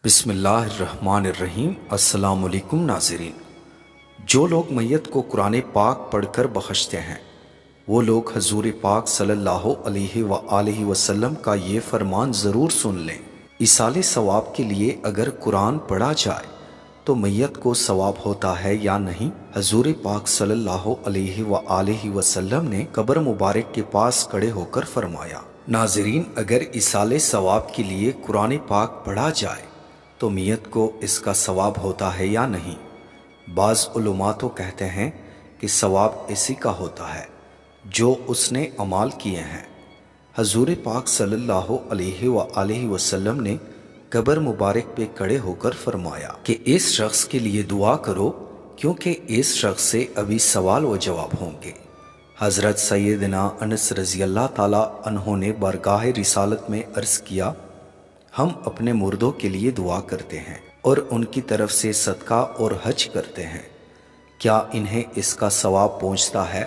بسم اللہ الرحمن الرحیم۔ السلام علیکم ناظرین۔ جو لوگ میت کو قرآن پاک پڑھ کر بخشتے ہیں وہ لوگ حضور پاک صلی اللہ علیہ وآلہ وسلم کا یہ فرمان ضرور سن لیں۔ ایصال ثواب کے لیے اگر قرآن پڑھا جائے تو میت کو ثواب ہوتا ہے یا نہیں؟ حضور پاک صلی اللہ علیہ وآلہ وسلم نے قبر مبارک کے پاس کھڑے ہو کر فرمایا، ناظرین اگر ایصال ثواب کے لیے قرآن پاک پڑھا جائے تو میت کو اس کا ثواب ہوتا ہے یا نہیں؟ بعض علماء تو کہتے ہیں کہ ثواب اسی کا ہوتا ہے جو اس نے اعمال کیے ہیں۔ حضور پاک صلی اللہ علیہ وآلہ وسلم نے قبر مبارک پہ کھڑے ہو کر فرمایا کہ اس شخص کے لیے دعا کرو کیونکہ اس شخص سے ابھی سوال و جواب ہوں گے۔ حضرت سیدنا انس رضی اللہ تعالیٰ عنہ نے بارگاہ رسالت میں عرض کیا، ہم اپنے مردوں کے لیے دعا کرتے ہیں اور ان کی طرف سے صدقہ اور حج کرتے ہیں، کیا انہیں اس کا ثواب پہنچتا ہے؟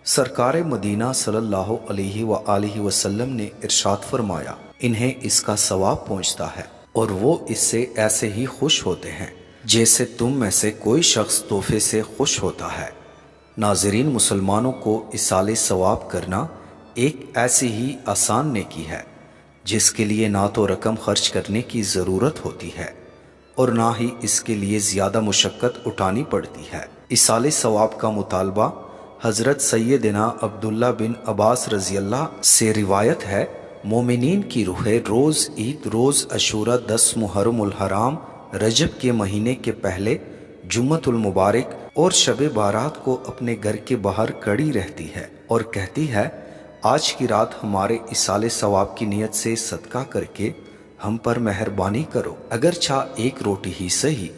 سرکار مدینہ صلی اللہ علیہ وآلہ وسلم نے ارشاد فرمایا، انہیں اس کا ثواب پہنچتا ہے اور وہ اس سے ایسے ہی خوش ہوتے ہیں جیسے تم میں سے کوئی شخص تحفے سے خوش ہوتا ہے۔ ناظرین، مسلمانوں کو ایصال ثواب کرنا ایک ایسی ہی آسان نیکی ہے جس کے لیے نہ تو رقم خرچ کرنے کی ضرورت ہوتی ہے اور نہ ہی اس کے لیے زیادہ مشقت اٹھانی پڑتی ہے۔ ایصال ثواب کا مطالبہ حضرت سیدنا عبداللہ بن عباس رضی اللہ سے روایت ہے، مومنین کی روحیں روز عید، روز عاشوراء، 10 محرم الحرام، رجب کے مہینے کے پہلے جمعۃ المبارک اور شب بارات کو اپنے گھر کے باہر کھڑی رہتی ہے اور کہتی ہے، آج کی رات ہمارے ایصال ثواب کی نیت سے صدقہ کر کے ہم پر مہربانی کرو، اگرچہ ایک روٹی ہی صحیح،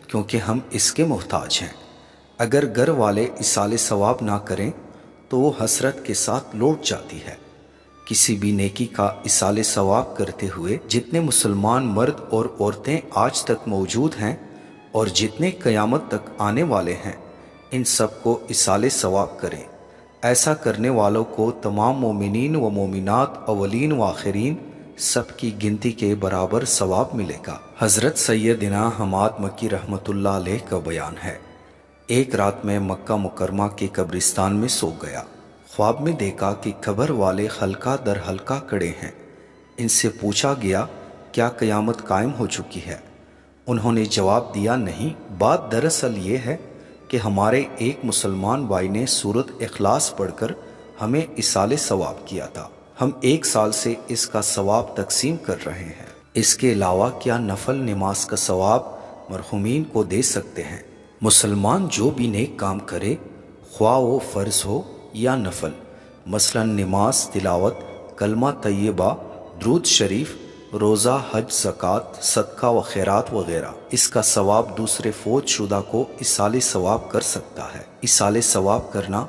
کیونکہ ہم اس کے محتاج ہیں۔ اگر گھر والے ایصال ثواب نہ کریں تو وہ حسرت کے ساتھ لوٹ جاتی ہے۔ کسی بھی نیکی کا ایصال ثواب کرتے ہوئے جتنے مسلمان مرد اور عورتیں آج تک موجود ہیں اور جتنے قیامت تک آنے والے ہیں، ان سب کو ایصال ثواب کریں۔ ایسا کرنے والوں کو تمام مومنین و مومنات، اولین و آخرین، سب کی گنتی کے برابر ثواب ملے گا۔ حضرت سیدنا حماد مکی رحمۃ اللہ علیہ کا بیان ہے، ایک رات میں مکہ مکرمہ کے قبرستان میں سو گیا۔ خواب میں دیکھا کہ قبر والے حلقہ در حلقہ کھڑے ہیں۔ ان سے پوچھا گیا، کیا قیامت قائم ہو چکی ہے؟ انہوں نے جواب دیا، نہیں، بات دراصل یہ ہے کہ ہمارے ایک مسلمان بھائی نے سورۃ اخلاص پڑھ کر ہمیں ایصال ثواب کیا تھا، ہم 1 سال سے اس کا ثواب تقسیم کر رہے ہیں۔ اس کے علاوہ کیا نفل نماز کا ثواب مرحومین کو دے سکتے ہیں؟ مسلمان جو بھی نیک کام کرے، خواہ وہ فرض ہو یا نفل، مثلا نماز، تلاوت، کلمہ طیبہ، درود شریف، روزہ، حج، زکوٰۃ، صدقہ و خیرات وغیرہ، اس کا ثواب دوسرے فوت شدہ کو ایصال ثواب کر سکتا ہے۔ ایصال ثواب کرنا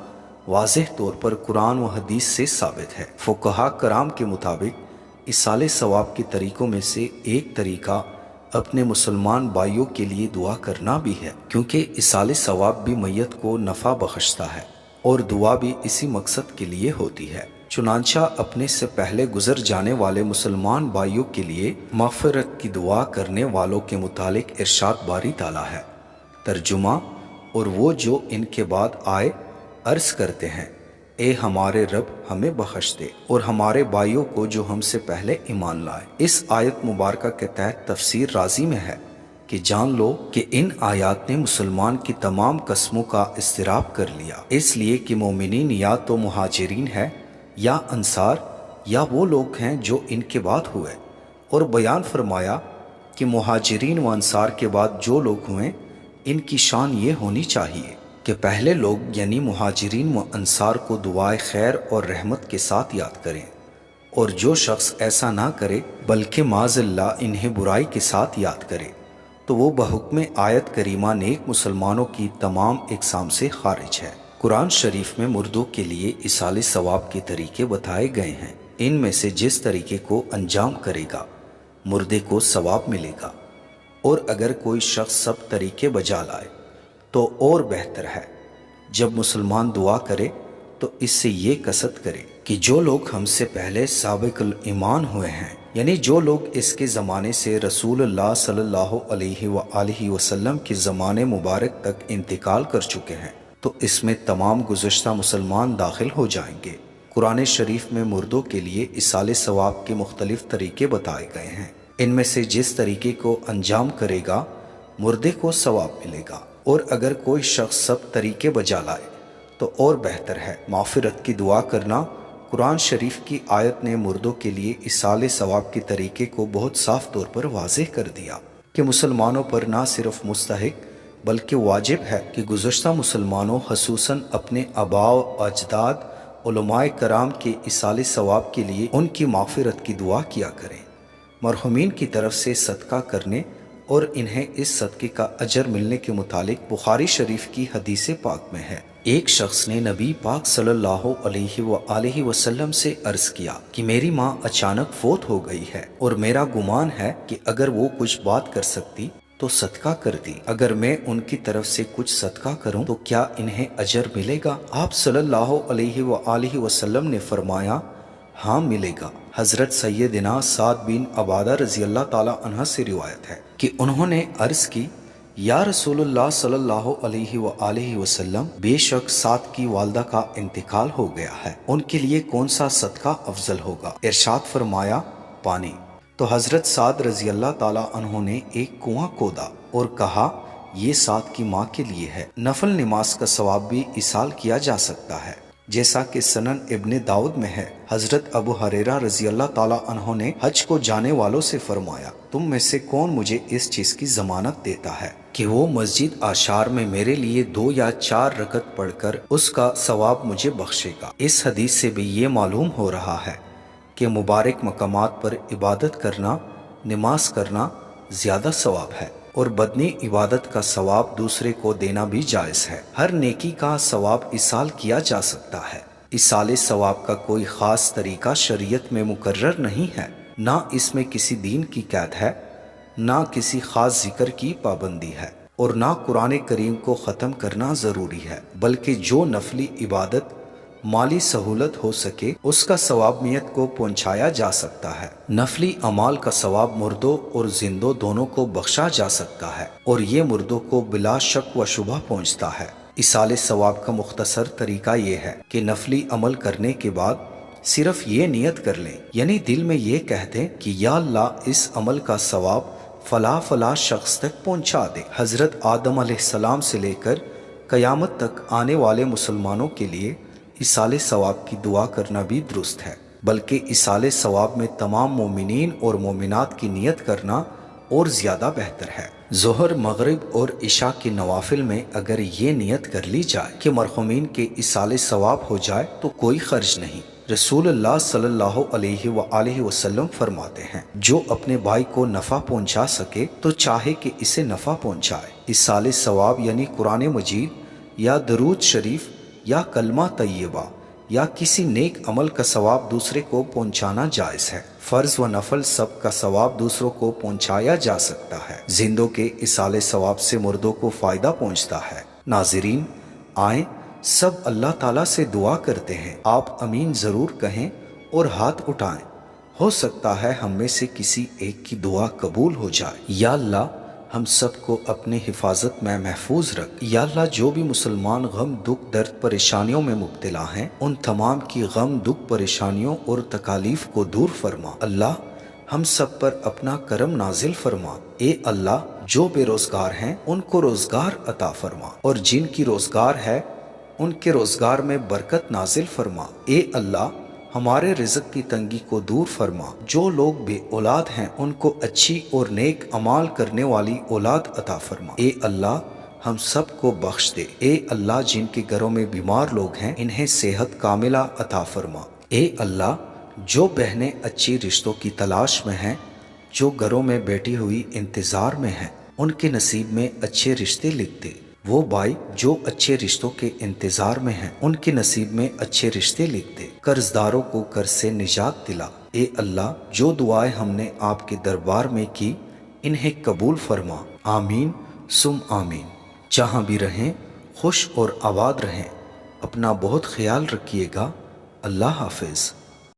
واضح طور پر قرآن و حدیث سے ثابت ہے۔ فقہاء کرام کے مطابق ایصال ثواب کے طریقوں میں سے ایک طریقہ اپنے مسلمان بھائیوں کے لیے دعا کرنا بھی ہے، کیونکہ ایصال ثواب بھی میت کو نفع بخشتا ہے اور دعا بھی اسی مقصد کے لیے ہوتی ہے۔ چنانچہ اپنے سے پہلے گزر جانے والے مسلمان بھائیوں کے لیے مغفرت کی دعا کرنے والوں کے متعلق ارشاد باری تعالیٰ ہے۔ ترجمہ، اور وہ جو ان کے بعد آئے عرض کرتے ہیں، اے ہمارے رب ہمیں بخش دے اور ہمارے بھائیوں کو جو ہم سے پہلے ایمان لائے۔ اس آیت مبارکہ کے تحت تفسیر رازی میں ہے کہ جان لو کہ ان آیات نے مسلمان کی تمام قسموں کا اضطراب کر لیا، اس لیے کہ مومنین یا تو مہاجرین ہے یا انصار یا وہ لوگ ہیں جو ان کے بعد ہوئے، اور بیان فرمایا کہ مہاجرین و انصار کے بعد جو لوگ ہوئے ان کی شان یہ ہونی چاہیے کہ پہلے لوگ یعنی مہاجرین و انصار کو دعائے خیر اور رحمت کے ساتھ یاد کریں، اور جو شخص ایسا نہ کرے بلکہ معاذ اللہ انہیں برائی کے ساتھ یاد کرے تو وہ بحکم آیت کریمہ نیک مسلمانوں کی تمام اقسام سے خارج ہے۔ قرآن شریف میں مردوں کے لیے ایصال ثواب کے طریقے بتائے گئے ہیں، ان میں سے جس طریقے کو انجام کرے گا مردے کو ثواب ملے گا، اور اگر کوئی شخص سب طریقے بجا لائے تو اور بہتر ہے۔ جب مسلمان دعا کرے تو اس سے یہ قصد کرے کہ جو لوگ ہم سے پہلے سابق الایمان ہوئے ہیں یعنی جو لوگ اس کے زمانے سے رسول اللہ صلی اللہ علیہ وآلہ وسلم کے زمانے مبارک تک انتقال کر چکے ہیں تو اس میں تمام گزشتہ مسلمان داخل ہو جائیں گے۔ قرآن شریف میں مردوں کے لیے ایصال ثواب کے مختلف طریقے بتائے گئے ہیں۔ ان میں سے جس طریقے کو انجام کرے گا مردے کو ثواب ملے گا، اور اگر کوئی شخص سب طریقے بجا لائے تو اور بہتر ہے۔ مغفرت کی دعا کرنا۔ قرآن شریف کی آیت نے مردوں کے لیے ایصال ثواب کے طریقے کو بہت صاف طور پر واضح کر دیا کہ مسلمانوں پر نہ صرف مستحق بلکہ واجب ہے کہ گزشتہ مسلمانوں خصوصاً اپنے آباء و اجداد علماء کرام کے ایصال ثواب کے لیے ان کی مغفرت کی دعا کیا کریں۔ مرحومین کی طرف سے صدقہ کرنے اور انہیں اس صدقے کا اجر ملنے کے متعلق بخاری شریف کی حدیث پاک میں ہے، ایک شخص نے نبی پاک صلی اللہ علیہ وآلہ وسلم سے عرض کیا کہ میری ماں اچانک فوت ہو گئی ہے اور میرا گمان ہے کہ اگر وہ کچھ بات کر سکتی تو صدقہ کرتی، اگر میں ان کی طرف سے کچھ صدقہ کروں تو کیا انہیں اجر ملے گا؟ آپ صلی اللہ علیہ وآلہ وسلم نے فرمایا ہاں ملے گا۔ حضرت سیدنا سعد بن عبادہ رضی اللہ تعالی عنہ سے روایت ہے کہ انہوں نے عرض کی یا رسول اللہ صلی اللہ علیہ وآلہ وسلم، بے شک سعد کی والدہ کا انتقال ہو گیا ہے، ان کے لیے کون سا صدقہ افضل ہوگا؟ ارشاد فرمایا پانی۔ تو حضرت سعد رضی اللہ تعالی عنہ نے ایک کنواں کھودا اور کہا یہ سعد کی ماں کے لیے ہے۔ نفل نماز کا ثواب بھی ایصال کیا جا سکتا ہے، جیسا کہ سنن ابن داؤد میں ہے۔ حضرت ابو ہریرہ رضی اللہ تعالی عنہ نے حج کو جانے والوں سے فرمایا تم میں سے کون مجھے اس چیز کی ضمانت دیتا ہے کہ وہ مسجد عاشار میں میرے لیے 2 یا 4 رکعت پڑھ کر اس کا ثواب مجھے بخشے گا۔ اس حدیث سے بھی یہ معلوم ہو رہا ہے کہ مبارک مقامات پر عبادت کرنا، نماز کرنا زیادہ ثواب ہے، اور بدنی عبادت کا ثواب دوسرے کو دینا بھی جائز ہے۔ ہر نیکی کا ثواب ایصال کیا جا سکتا ہے۔ ایصال ثواب کا کوئی خاص طریقہ شریعت میں مقرر نہیں ہے، نہ اس میں کسی دین کی قید ہے، نہ کسی خاص ذکر کی پابندی ہے، اور نہ قرآن کریم کو ختم کرنا ضروری ہے، بلکہ جو نفلی عبادت مالی سہولت ہو سکے اس کا ثواب نیت کو پہنچایا جا سکتا ہے۔ نفلی اعمال کا ثواب مردوں اور زندوں دونوں کو بخشا جا سکتا ہے، اور یہ مردوں کو بلا شک و شبہ پہنچتا ہے۔ ایصال ثواب کا مختصر طریقہ یہ ہے کہ نفلی عمل کرنے کے بعد صرف یہ نیت کر لیں، یعنی دل میں یہ کہہ دیں کہ یا اللہ اس عمل کا ثواب فلاں فلاں شخص تک پہنچا دے۔ حضرت آدم علیہ السلام سے لے کر قیامت تک آنے والے مسلمانوں کے لیے ایصال ثواب کی دعا کرنا بھی درست ہے، بلکہ ایصال ثواب میں تمام مومنین اور مومنات کی نیت کرنا اور زیادہ بہتر ہے۔ ظہر، مغرب اور عشاء کے نوافل میں اگر یہ نیت کر لی جائے کہ مرحومین کے ایصال ثواب ہو جائے تو کوئی خرچ نہیں۔ رسول اللہ صلی اللہ علیہ وآلہ وسلم فرماتے ہیں جو اپنے بھائی کو نفع پہنچا سکے تو چاہے کہ اسے نفع پہنچائے۔ ایصال ثواب یعنی قرآن مجید یا درود شریف یا کلمہ طیبہ یا کسی نیک عمل کا ثواب دوسرے کو پہنچانا جائز ہے۔ فرض و نفل سب کا ثواب دوسروں کو پہنچایا جا سکتا ہے۔ زندوں کے ایصال ثواب سے مردوں کو فائدہ پہنچتا ہے۔ ناظرین آئیں سب اللہ تعالیٰ سے دعا کرتے ہیں، آپ امین ضرور کہیں اور ہاتھ اٹھائیں، ہو سکتا ہے ہم میں سے کسی ایک کی دعا قبول ہو جائے۔ یا اللہ ہم سب کو اپنے حفاظت میں محفوظ رکھ۔ یا اللہ جو بھی مسلمان غم، دکھ، درد، پریشانیوں میں مبتلا ہیں ان تمام کی غم، دکھ، پریشانیوں اور تکالیف کو دور فرما۔ اللہ ہم سب پر اپنا کرم نازل فرما۔ اے اللہ جو بے روزگار ہیں ان کو روزگار عطا فرما، اور جن کی روزگار ہے ان کے روزگار میں برکت نازل فرما۔ اے اللہ ہمارے رزق کی تنگی کو دور فرما۔ جو لوگ بے اولاد ہیں ان کو اچھی اور نیک اعمال کرنے والی اولاد عطا فرما۔ اے اللہ ہم سب کو بخش دے۔ اے اللہ جن کے گھروں میں بیمار لوگ ہیں انہیں صحت کاملہ عطا فرما۔ اے اللہ جو بہنیں اچھی رشتوں کی تلاش میں ہیں، جو گھروں میں بیٹھی ہوئی انتظار میں ہیں، ان کے نصیب میں اچھے رشتے لکھ دے۔ وہ بھائی جو اچھے رشتوں کے انتظار میں ہیں ان کے نصیب میں اچھے رشتے لکھ دے۔ قرض داروں کو قرض سے نجات دلا۔ اے اللہ جو دعائیں ہم نے آپ کے دربار میں کی انہیں قبول فرما۔ آمین سم آمین۔ جہاں بھی رہیں خوش اور آباد رہیں، اپنا بہت خیال رکھیے گا۔ اللہ حافظ۔